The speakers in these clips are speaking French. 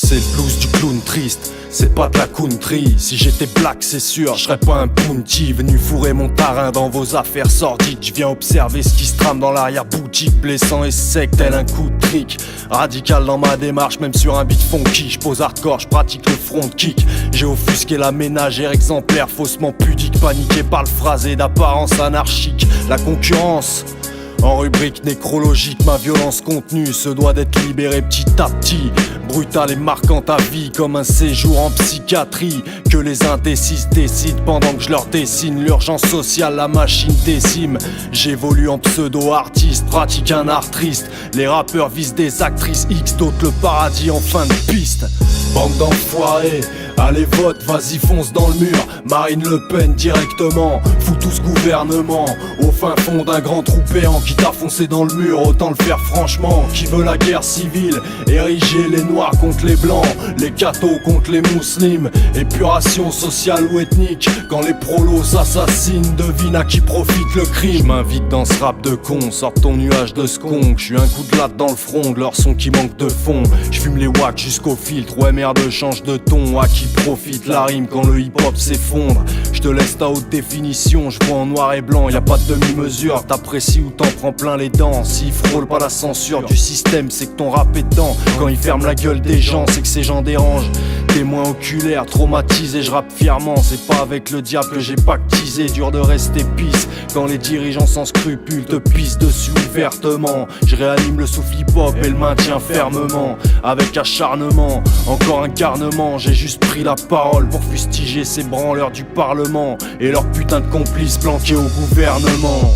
C'est le blues du clown triste, c'est pas de la country. Si j'étais black c'est sûr, je serais pas un punty venu fourrer mon tarin dans vos affaires sordides. Je viens observer ce qui se trame dans l'arrière-boutique, blessant et sec tel un coup de trick. Radical dans ma démarche, même sur un beat funky. Je pose hardcore, je pratique le front kick. J'ai offusqué la ménagère exemplaire, faussement pudique, paniqué par le phrasé d'apparence anarchique. La concurrence en rubrique nécrologique, ma violence contenue se doit d'être libérée petit à petit. Brutale et marquante à vie comme un séjour en psychiatrie. Que les indécis décident pendant que je leur dessine l'urgence sociale, la machine décime. J'évolue en pseudo-artiste, pratique un art triste. Les rappeurs visent des actrices X, d'autres le paradis en fin de piste. Bande d'enfoirés, allez vote, vas-y fonce dans le mur. Marine Le Pen directement, fout tout ce gouvernement au fin fond d'un grand trou péant qui t'a foncé dans le mur, autant le faire franchement. Qui veut la guerre civile, ériger les noirs contre les blancs, les cathos contre les musulmans, épuration sociale ou ethnique. Quand les prolos assassinent, devine à qui profite le crime. J'm'invite dans ce rap de con, sors ton nuage de skunk. J'suis un coup de latte dans le front, de leur son qui manque de fond. J'fume les wacks jusqu'au filtre, ouais merde change de ton. À qui profite la rime quand le hip-hop s'effondre? J'te laisse ta haute définition, j'vois en noir et blanc, y'a pas de demi-mesure. T'apprécies ou t'en prends plein les dents. S'il frôle pas la censure du système, c'est que ton rap est dedans. Quand il ferme la gueule des gens, c'est que ces gens dérangent. Témoin oculaire, traumatisé, je rappe fièrement. C'est pas avec le diable que j'ai pactisé. Dur de rester pisse quand les dirigeants sans scrupules te pissent dessus ouvertement. Je réanime le souffle hip-hop et le maintiens fermement. Avec acharnement, encore un carnement. J'ai juste pris la parole pour fustiger ces branleurs du parlement et leurs putains de complices planqués au gouvernement.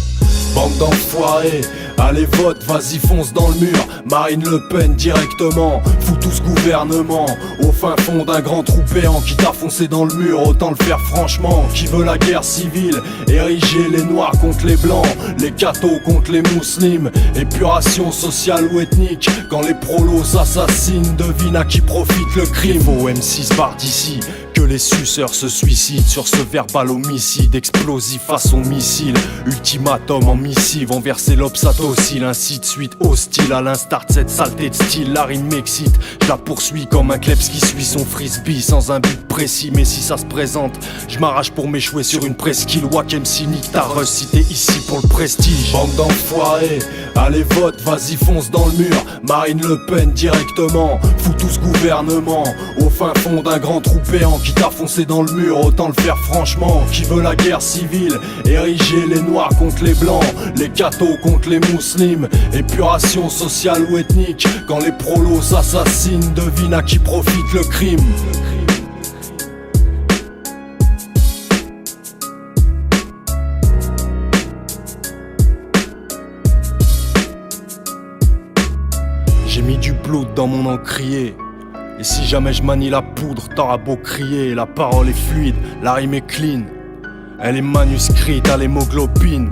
Bande d'enfoirés, allez vote, vas-y fonce dans le mur. Marine Le Pen directement, fout tout ce gouvernement au fin fond d'un grand trou péant qui t'a foncé dans le mur, autant le faire franchement. Qui veut la guerre civile, ériger les noirs contre les blancs, les cathos contre les musulmans, épuration sociale ou ethnique. Quand les prolos assassinent, devine à qui profite le crime. Au M6 part d'ici, que les suceurs se suicident sur ce verbal homicide explosif façon missile. Ultimatum en missive envers ces lobes satociles, ainsi de suite hostile à l'instar de cette saleté de style. La rime m'excite, je la poursuis comme un kleps qui suit son frisbee sans un but précis. Mais si ça se présente, je m'arrache pour m'échouer sur une presqu'île. Wack MC nique ta rush si t'es ici pour le prestige. Bande d'enfoirés, allez vote, vas-y fonce dans le mur. Marine Le Pen directement, fout tout ce gouvernement au fin fond d'un grand trou péant qui t'a foncé dans le mur, autant le faire franchement. Qui veut la guerre civile, ériger les noirs contre les blancs, les cathos contre les musulmans, épuration sociale ou ethnique. Quand les prolos assassinent, devine à qui profite le crime. J'ai mis du blood dans mon encrier. Et si jamais je manie la poudre, t'auras beau crier. La parole est fluide, la rime est clean. Elle est manuscrite à l'hémoglobine.